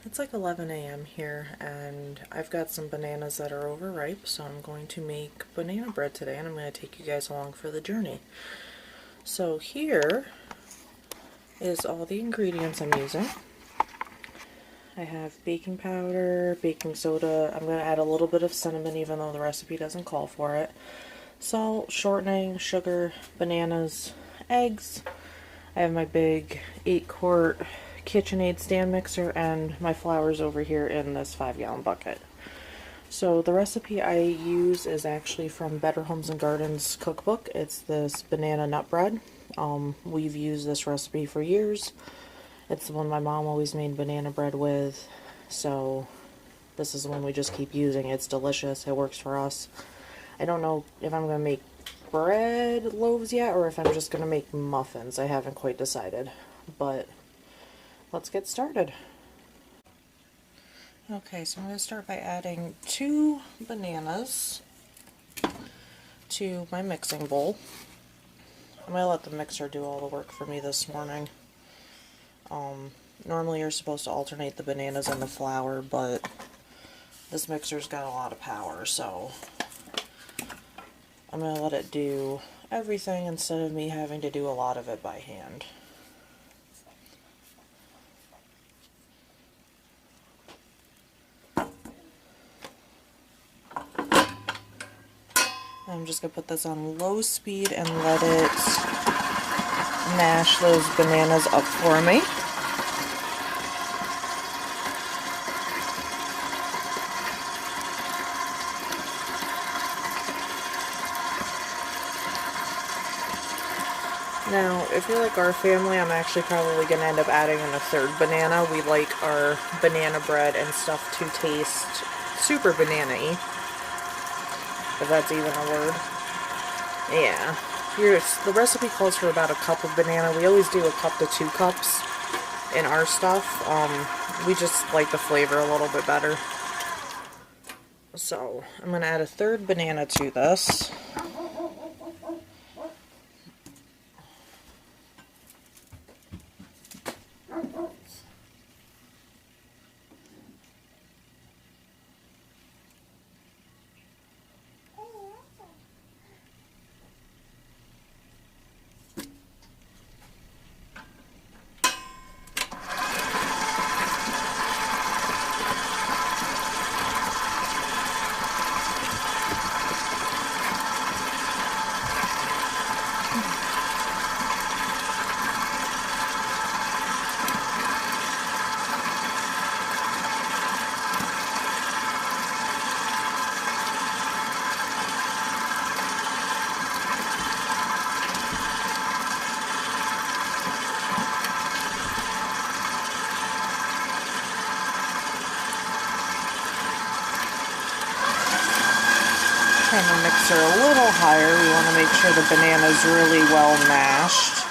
It's like 11 a.m. here, and I've got some bananas that are overripe, so I'm going to make banana bread today, and I'm going to take you guys along for the journey. So here is all the ingredients I'm using. I have baking powder, baking soda. I'm going to add a little bit of cinnamon even though the recipe doesn't call for it. Salt, shortening, sugar, bananas, eggs. I have my big 8-quart KitchenAid stand mixer, and my flour's over here in this 5-gallon bucket. So the recipe I use is actually from Better Homes and Gardens cookbook. It's this banana nut bread. We've used this recipe for years. It's the one my mom always made banana bread with, so this is the one we just keep using. It's delicious. It works for us. I don't know if I'm going to make bread loaves yet, or if I'm just going to make muffins. I haven't quite decided, but let's get started. Okay, so I'm going to start by adding 2 bananas to my mixing bowl. I'm going to let the mixer do all the work for me this morning. Normally you're supposed to alternate the bananas and the flour, but this mixer's got a lot of power, so I'm going to let it do everything instead of me having to do a lot of it by hand. I'm just going to put this on low speed and let it mash those bananas up for me. Now, if you're like our family, I'm actually probably going to end up adding in a 3rd banana. We like our banana bread and stuff to taste super banana-y, if that's even a word. Yeah. The recipe calls for about a cup of banana. We always do a cup to 2 cups in our stuff. We just like the flavor a little bit better. So, I'm going to add a 3rd banana to this. Turn the mixer a little higher. We want to make sure the banana's really well mashed.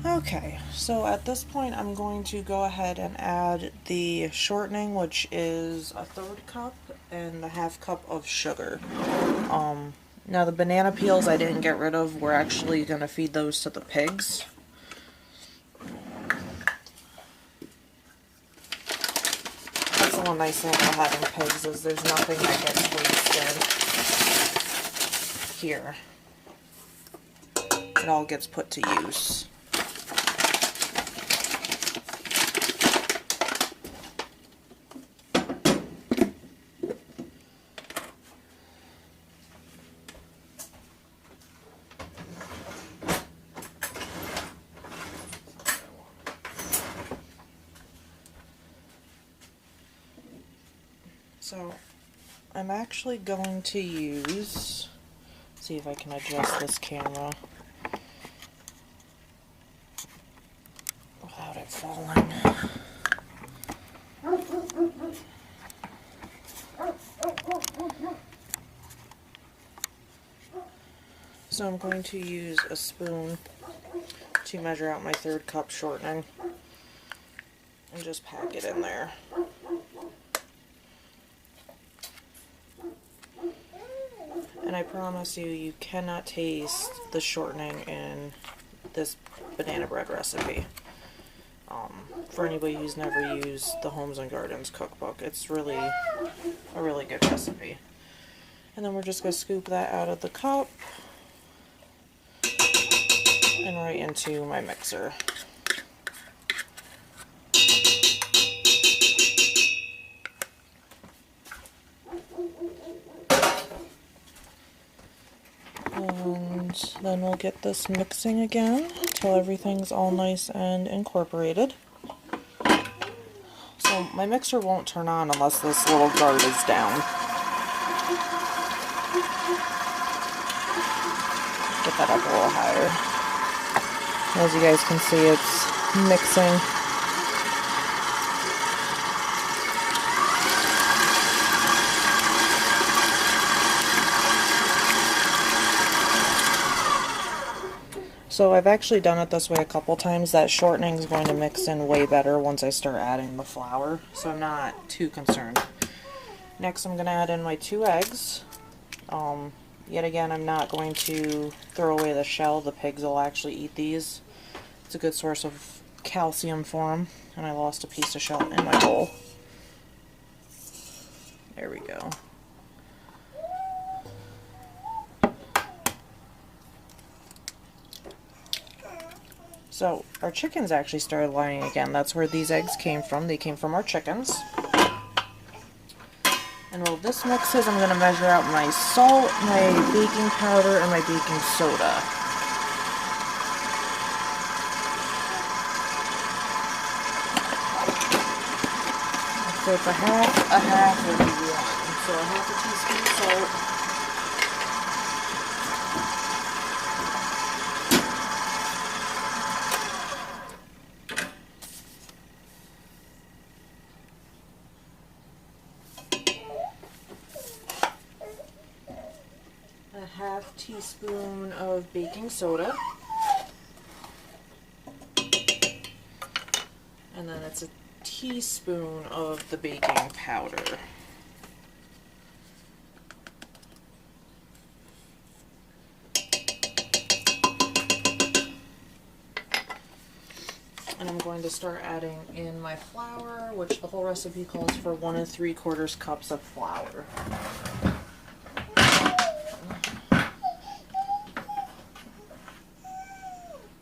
Okay, so at this point I'm going to go ahead and add the shortening, which is a 1/3 cup, and the 1/2 cup of sugar. Now the banana peels I didn't get rid of. We're actually going to feed those to the pigs. That's the one nice thing about having pigs is there's nothing that gets wasted here. It all gets put to use. So I'm actually going to use, see if I can adjust this camera without it falling. So I'm going to use a spoon to measure out my 1/3 cup shortening and just pack it in there. And I promise you, you cannot taste the shortening in this banana bread recipe. For anybody who's never used the Homes and Gardens cookbook, it's really a really good recipe. And then we're just going to scoop that out of the cup and right into my mixer. And then we'll get this mixing again until everything's all nice and incorporated. So my mixer won't turn on unless this little guard is down. Get that up a little higher. As you guys can see, it's mixing. So I've actually done it this way a couple times. That shortening is going to mix in way better once I start adding the flour, so I'm not too concerned. Next I'm going to add in my 2 eggs. Yet again, I'm not going to throw away the shell. The pigs will actually eat these. It's a good source of calcium for them. And I lost a piece of shell in my bowl. There we go. So our chickens actually started laying again. That's where these eggs came from. They came from our chickens. And while this mixes, I'm going to measure out my salt, my baking powder, and my baking soda. So it's a half, and 1. So a half a teaspoon salt. A half teaspoon of baking soda, and then it's a teaspoon of the baking powder. And I'm going to start adding in my flour, which the whole recipe calls for 1 3/4 cups of flour.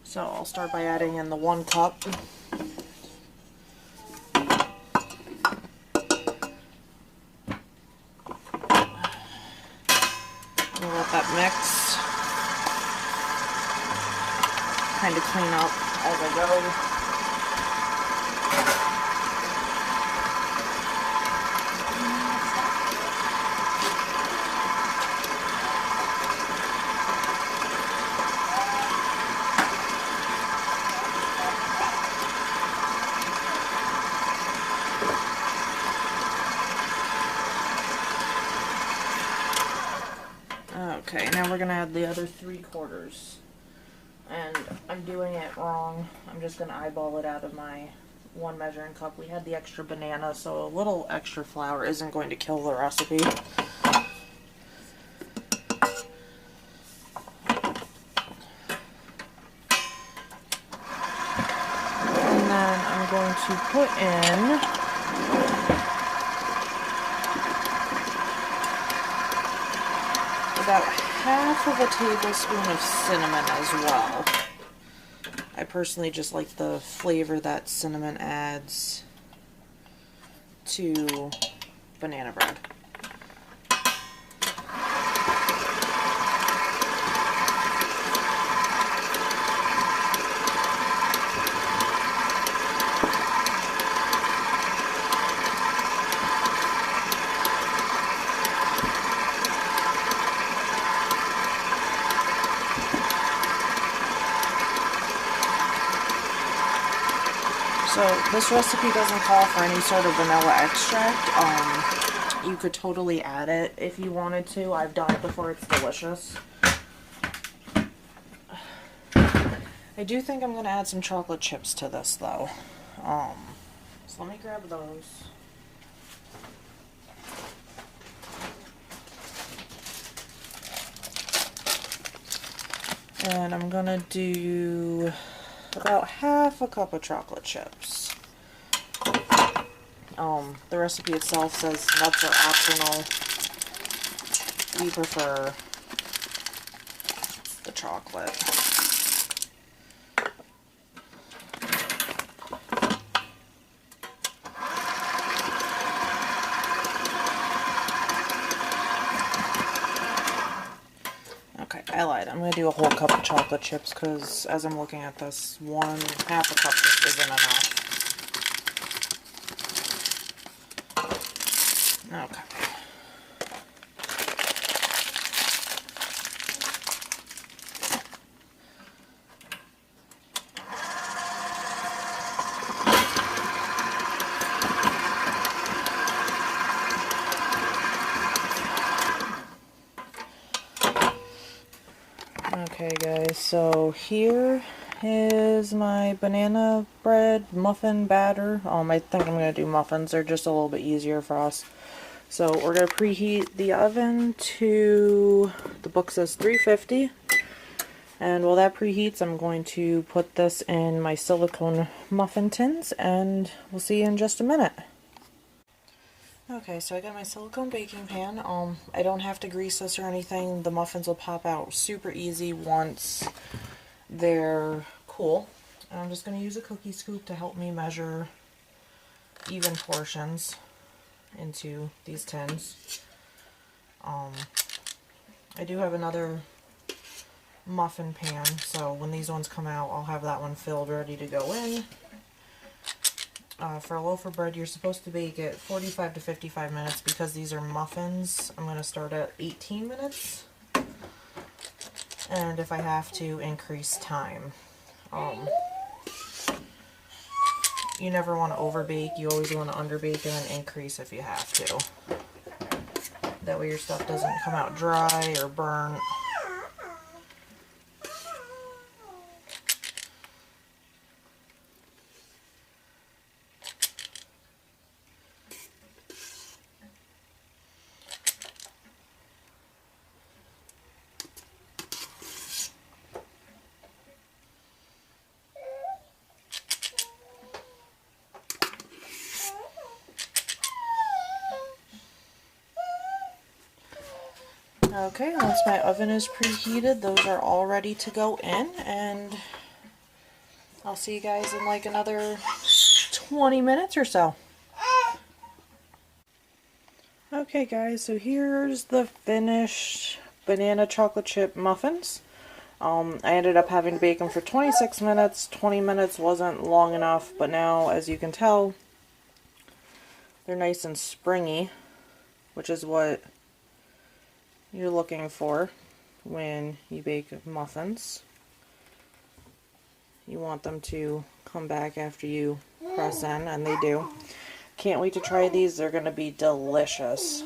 So I'll start by adding in the 1 cup. We'll let that mix. Kind of clean up as I go. Okay, now we're going to add the other 3/4. And I'm doing it wrong. I'm just going to eyeball it out of my 1 measuring cup. We had the extra banana, so a little extra flour isn't going to kill the recipe. And then I'm going to put in about half of a tablespoon of cinnamon as well. I personally just like the flavor that cinnamon adds to banana bread. So this recipe doesn't call for any sort of vanilla extract. You could totally add it if you wanted to. I've done it before. It's delicious. I do think I'm going to add some chocolate chips to this though. So let me grab those. And I'm gonna do about half a cup of chocolate chips. The recipe itself says nuts are optional. We prefer the chocolate. Okay, I lied. I'm going to do a whole cup of chocolate chips because as I'm looking at this, half a cup just isn't enough. Okay. Okay guys, so here is my banana bread muffin batter. I think I'm going to do muffins. They're just a little bit easier for us. So we're going to preheat the oven to, the book says 350. And while that preheats, I'm going to put this in my silicone muffin tins, and we'll see you in just a minute. Okay, so I got my silicone baking pan. I don't have to grease this or anything. The muffins will pop out super easy once they're cool. And I'm just going to use a cookie scoop to help me measure even portions into these tins. I do have another muffin pan, so when these ones come out, I'll have that one filled, ready to go in. For a loaf of bread, you're supposed to bake it 45 to 55 minutes. Because these are muffins, I'm going to start at 18 minutes. And if I have to, increase time. You never want to overbake. You always want to underbake and then increase if you have to. That way your stuff doesn't come out dry or burn. Okay, once my oven is preheated, those are all ready to go in, and I'll see you guys in like another 20 minutes or so. Okay guys, so here's the finished banana chocolate chip muffins. I ended up having to bake them for 26 minutes. 20 minutes wasn't long enough, but now, as you can tell, they're nice and springy, which is what you're looking for when you bake muffins. You want them to come back after you press in, and they do. Can't wait to try these. They're going to be delicious.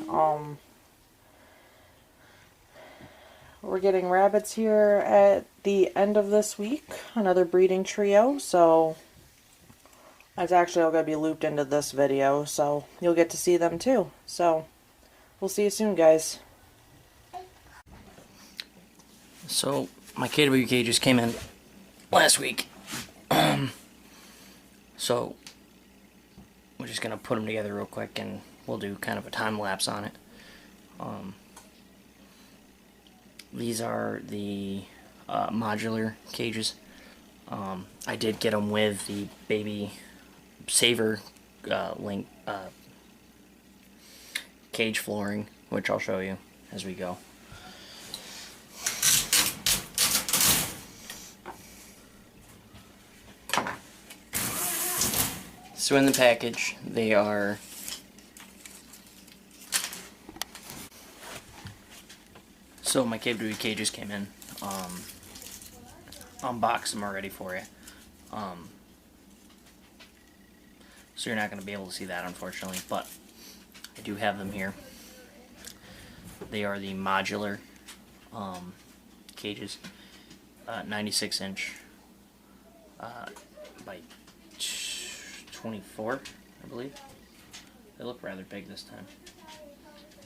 We're getting rabbits here at the end of this week, another breeding trio, so that's actually all going to be looped into this video, so you'll get to see them too. So we'll see you soon, guys. So my KW cages came in last week, so we're just gonna put them together real quick, and we'll do kind of a time lapse on it. These are the modular cages. I did get them with the baby saver link cage flooring, which I'll show you as we go. So in the package, they are so my KW cages came in. Unboxed them already for you. So you're not going to be able to see that, unfortunately, but I do have them here. They are the modular cages, 96 inch by 24, I believe. They look rather big this time,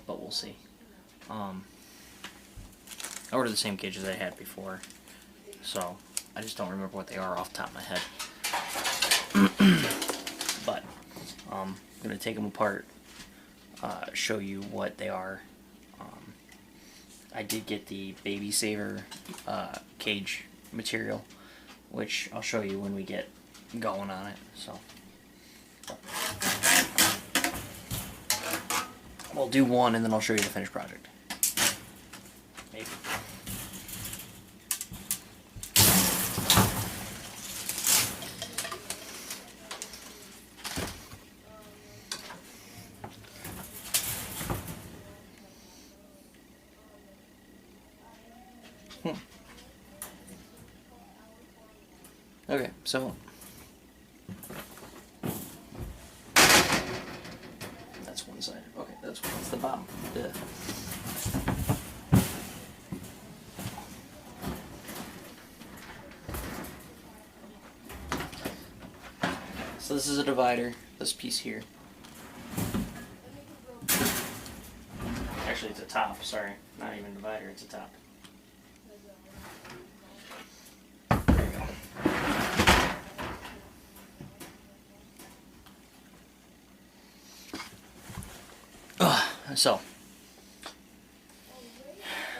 but we'll see. I ordered the same cages I had before, so I just don't remember what they are off the top of my head. But I'm going to take them apart, show you what they are. I did get the Baby Saver cage material, which I'll show you when we get going on it. So we'll do one and then I'll show you the finished project. Maybe. Okay, so that's one side. Okay, that's the bottom. Yeah. So this is a divider, this piece here. Actually, it's a top, sorry. Not even a divider, it's a top. There you go. So,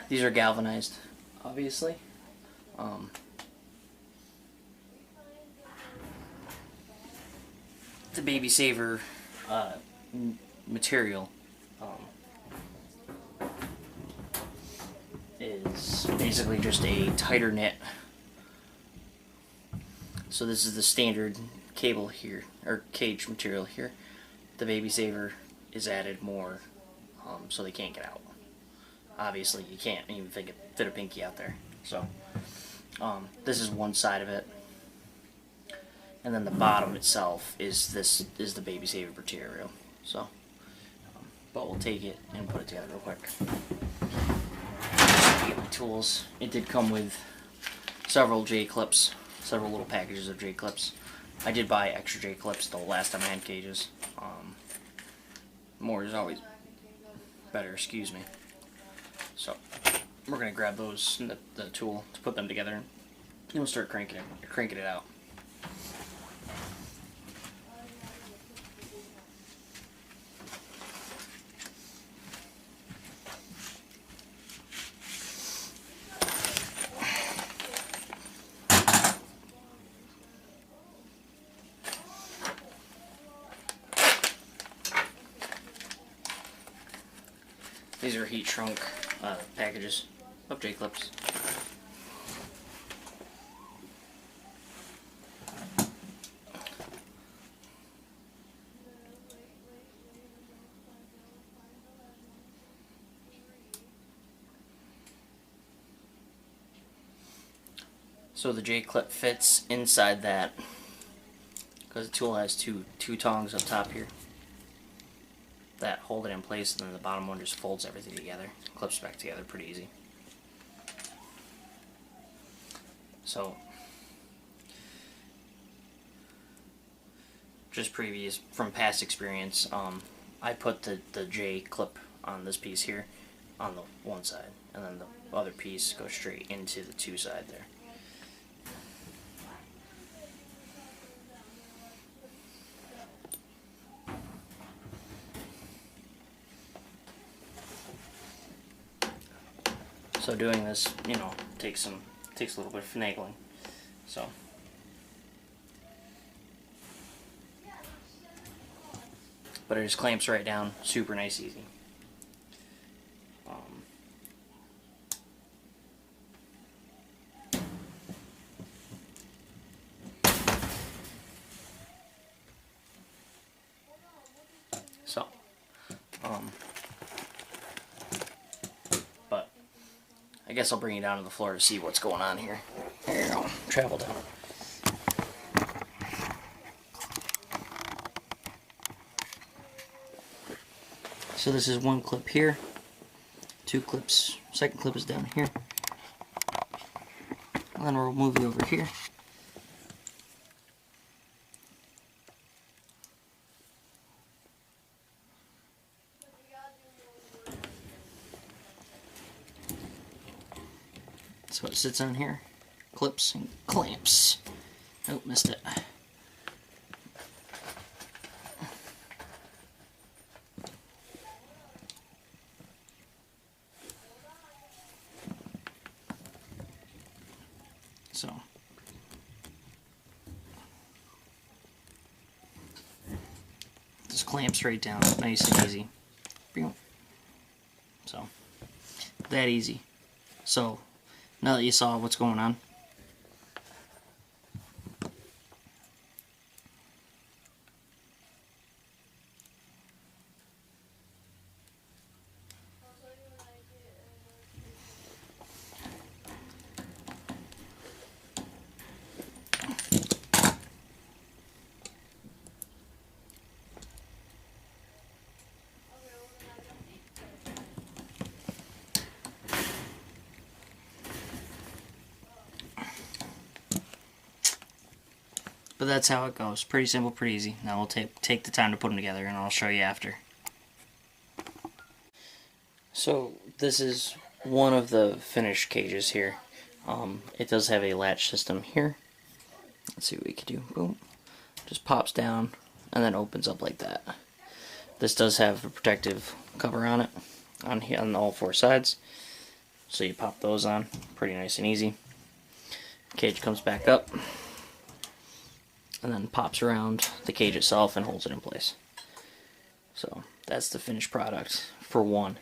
these are galvanized, obviously. The Baby Saver material is basically just a tighter knit. So this is the standard cable here, or cage material here. The Baby Saver is added more so they can't get out. Obviously you can't even fit a pinky out there. So this is one side of it. And then the bottom itself is the Baby Saver material. So, but we'll take it and put it together real quick. Just get my tools. It did come with several J-clips, several little packages of J-clips. I did buy extra J-clips the last time I had cages. More is always better, excuse me. So, we're gonna grab those and the tool to put them together, and we'll start cranking it out. These are heat shrunk packages of J-clips. So the J-clip fits inside that because the tool has two tongs up top here that hold it in place, and then the bottom one just folds everything together, clips back together pretty easy. So, just from past experience, I put the J clip on this piece here on the one side, and then the other piece goes straight into the two side there. So doing this, takes a little bit of finagling. So but it just clamps right down, super nice, easy. But I guess I'll bring you down to the floor to see what's going on here. There you go, travel down. So this is one clip here, two clips, second clip is down here, and then we'll move you over here. So it sits on here, clips and clamps. Oh, missed it. So just clamps right down, nice and easy. So that easy. So now that you saw what's going on, but that's how it goes. Pretty simple, pretty easy. Now we'll take the time to put them together, and I'll show you after. So this is one of the finished cages here. It does have a latch system here. Let's see what we can do. Boom. Just pops down and then opens up like that. This does have a protective cover on it on all four sides. So you pop those on. Pretty nice and easy. Cage comes back up and then pops around the cage itself and holds it in place. So that's the finished product for one.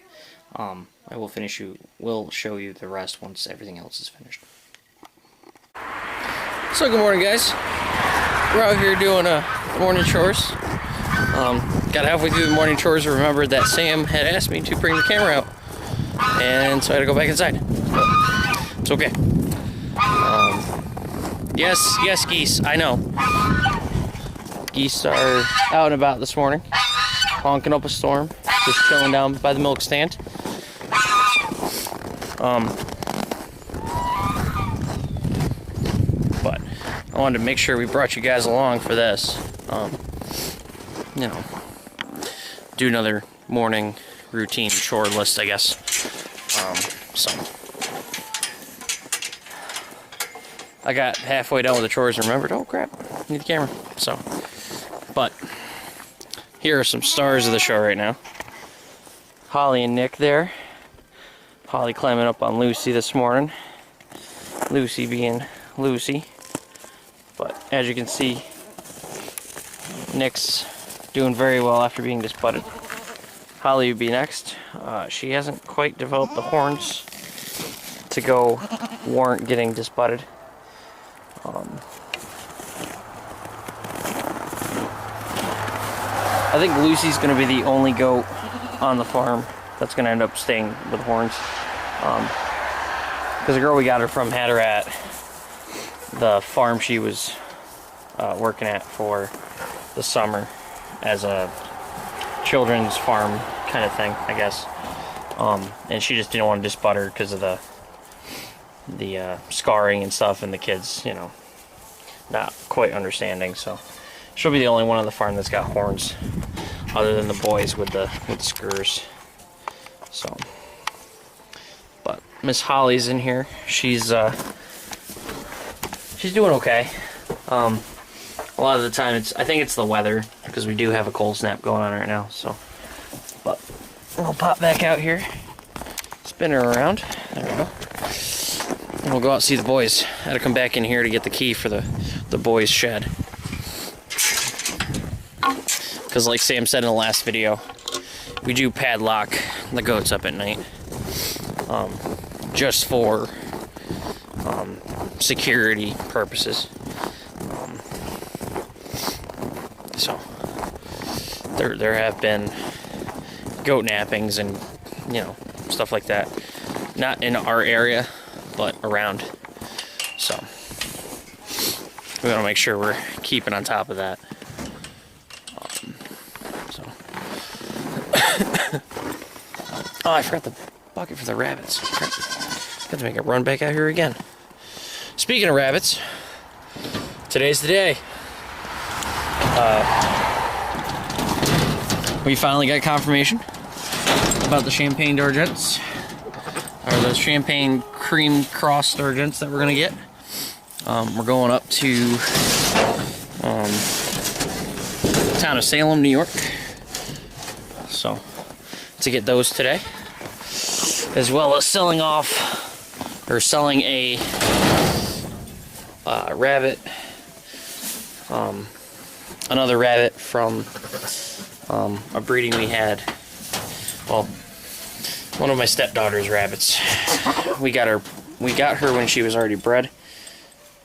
I will show you the rest once everything else is finished. So good morning, guys. We're out here doing morning chores. Got halfway through the morning chores and remembered that Sam had asked me to bring the camera out, and so I had to go back inside. But it's okay. Yes, geese. I know. Geese are out and about this morning, honking up a storm, just chilling down by the milk stand. But I wanted to make sure we brought you guys along for this. You know, do another morning routine chore list, I guess. So I got halfway done with the chores and remembered, oh crap, I need the camera. So, but here are some stars of the show right now. Holly and Nick there. Holly climbing up on Lucy this morning. Lucy being Lucy. But as you can see, Nick's doing very well after being disbutted. Holly would be next. She hasn't quite developed the horns to go warrant getting disbutted. I think Lucy's going to be the only goat on the farm that's going to end up staying with horns. Because the girl we got her from had her at the farm she was working at for the summer as a children's farm kind of thing, I guess. And she just didn't want to disbutt her because of the scarring and stuff, and the kids, you know, not quite understanding. So she'll be the only one on the farm that's got horns, other than the boys with the skurs. So, but Miss Holly's in here. She's doing okay. A lot of the time, I think it's the weather, because we do have a cold snap going on right now. So, but we'll pop back out here, spin her around. There we go. And we'll go out and see the boys. I had to come back in here to get the key for the boys' shed. Because like Sam said in the last video, we do padlock the goats up at night. Just for security purposes. So there have been goat nappings and, you know, stuff like that. Not in our area, but around. So we want to make sure we're keeping on top of that. Oh, I forgot the bucket for the rabbits. Got to make a run back out here again. Speaking of rabbits, today's the day. We finally got confirmation about the champagne d'Argents, or the champagne cream cross d'Argents that we're gonna get. We're going up to town of Salem, New York. So, to get those today. As well as selling a rabbit. Another rabbit from a breeding we had. Well, one of my stepdaughter's rabbits. We got her when she was already bred.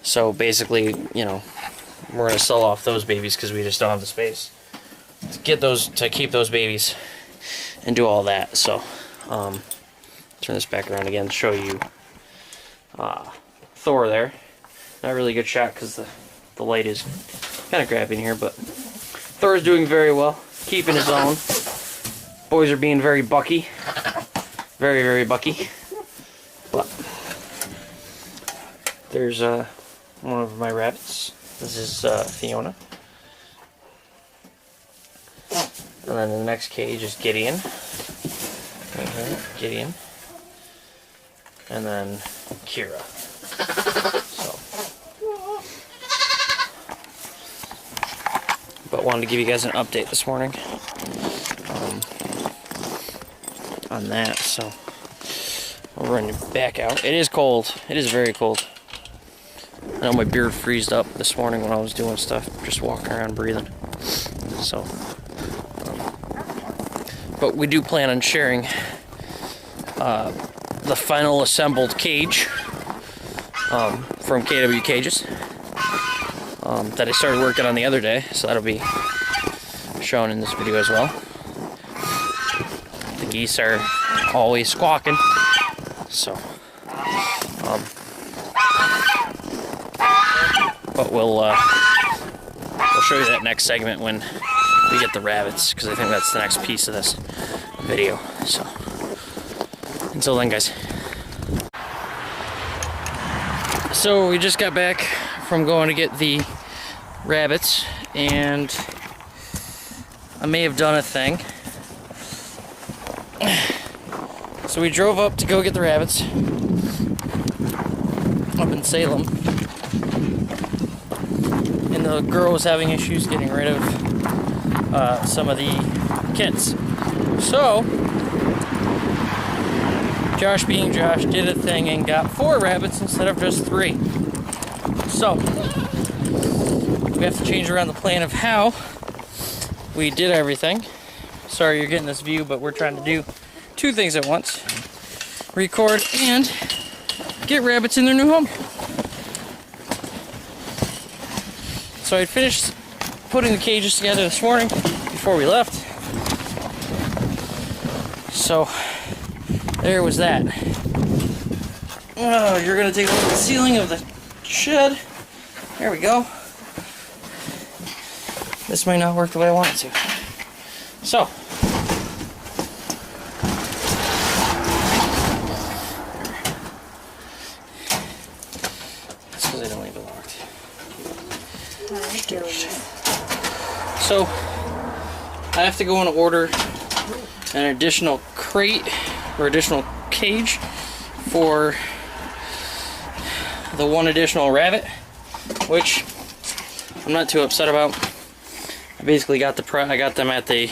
So basically, you know, we're gonna sell off those babies because we just don't have the space to keep those babies and do all that. So, turn this back around again to show you Thor there. Not really a good shot because the light is kind of grabbing here, but Thor is doing very well, keeping his own. Boys are being very bucky, very, very bucky. But there's one of my rabbits. This is Fiona. And then in the next cage is Gideon. Right here, Gideon. And then Kira. So. But wanted to give you guys an update this morning on that. So I'll run it back out. It is cold. It is very cold. I know my beard freezed up this morning when I was doing stuff, just walking around breathing. So, but we do plan on sharing the final assembled cage from KW Cages that I started working on the other day, so that'll be shown in this video as well. The geese are always squawking, so but we'll show you that next segment when we get the rabbits, because I think that's the next piece of this video. So until then, guys. So we just got back from going to get the rabbits, and I may have done a thing. So we drove up to go get the rabbits up in Salem, and the girl was having issues getting rid of some of the kids. So Josh, being Josh, did a thing and got 4 rabbits instead of just 3. So we have to change around the plan of how we did everything. Sorry you're getting this view, but we're trying to do 2 things at once: record and get rabbits in their new home. So I finished putting the cages together this morning before we left. So there was that. Oh, you're gonna take a look at the ceiling of the shed. There we go. This might not work the way I want it to. So that's because I don't leave it locked. So I have to go and order an additional crate or additional cage for the 1 additional rabbit, which I'm not too upset about. I basically got I got them at the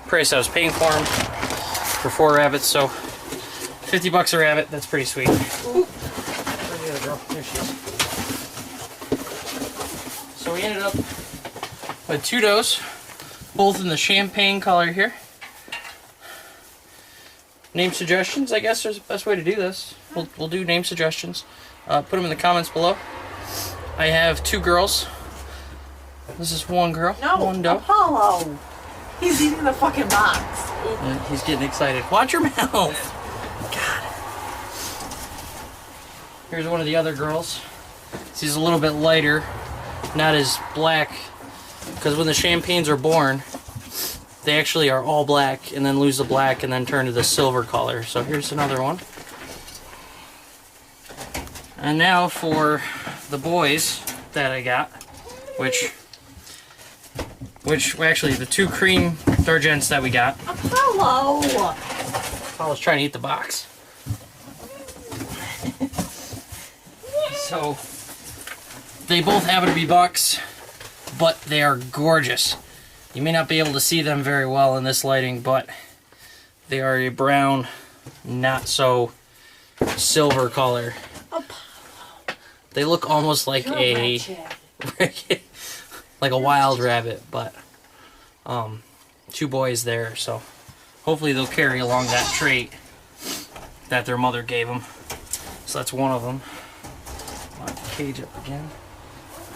price I was paying for them for 4 rabbits, so $50 a rabbit. That's pretty sweet. Ooh. Where's the other girl? There she is. So we ended up with 2 does, both in the champagne color here. Name suggestions, I guess, is the best way to do this. We'll do name suggestions. Put them in the comments below. I have 2 girls. This is 1 girl, 1 doe. Apollo! He's eating the fucking box. Yeah, he's getting excited. Watch your mouth! God. Here's one of the other girls. She's a little bit lighter, not as black, because when the champagnes are born, they actually are all black and then lose the black and then turn to the silver color. So here's another one. And now for the boys that I got, which actually the 2 cream Dargents that we got. Apollo! Apollo's trying to eat the box. So They both happen to be bucks, but they are gorgeous. You may not be able to see them very well in this lighting, but they are a brown, not so silver color. They look almost like a like a wild rabbit, but two boys there, so hopefully they'll carry along that trait that their mother gave them. So that's one of them. Lock the cage up again.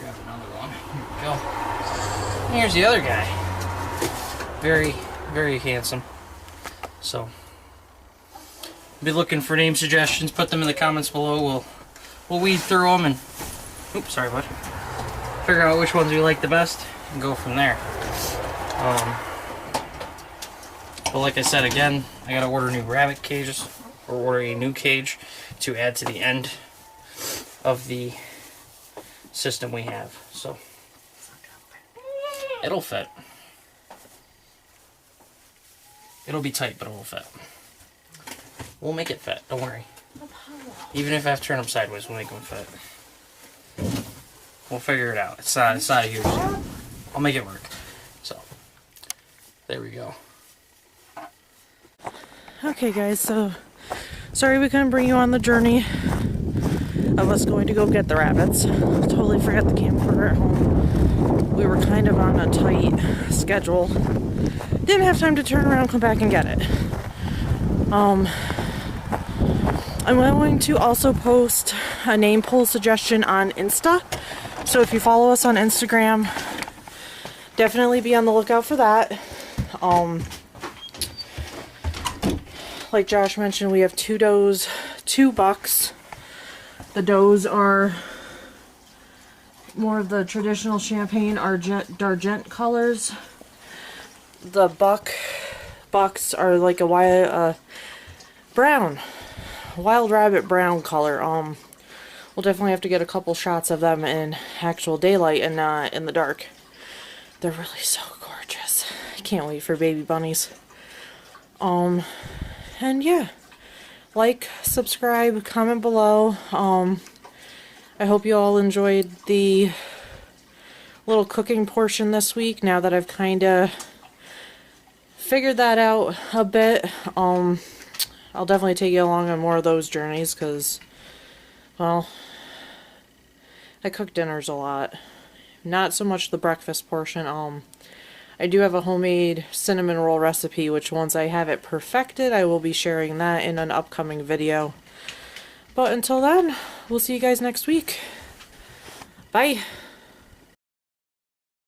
Grab another one. Here we go. And here's the other guy. Very, very handsome. So, be looking for name suggestions. Put them in the comments below. We'll weed through them and, oops, sorry, bud. Figure out which ones we like the best and go from there. But like I said, again, I gotta order new rabbit cages, or order a new cage to add to the end of the system we have. So it'll fit. It'll be tight, but it'll fit. We'll make it fit, don't worry. Even if I have to turn them sideways, we'll make them fit. We'll figure it out. It's not a huge deal. I'll make it work. So, there we go. Okay guys, so sorry we couldn't bring you on the journey of us going to go get the rabbits. Totally forgot the camcorder at home. We were kind of on a tight schedule. Didn't have time to turn around and come back and get it. I'm going to also post a name poll suggestion on Insta. So if you follow us on Instagram, definitely be on the lookout for that. Like Josh mentioned, we have 2 does, 2 bucks. The does are more of the traditional champagne d'argent colors. The bucks are like a wild rabbit brown color. We'll definitely have to get a couple shots of them in actual daylight and not in the dark. They're really so gorgeous. I can't wait for baby bunnies. And yeah, like, subscribe, comment below. I hope you all enjoyed the little cooking portion this week, now that I've kind of figured that out a bit. I'll definitely take you along on more of those journeys, because, well, I cook dinners a lot. Not so much the breakfast portion. I do have a homemade cinnamon roll recipe, which once I have it perfected, I will be sharing that in an upcoming video. But until then, we'll see you guys next week. Bye!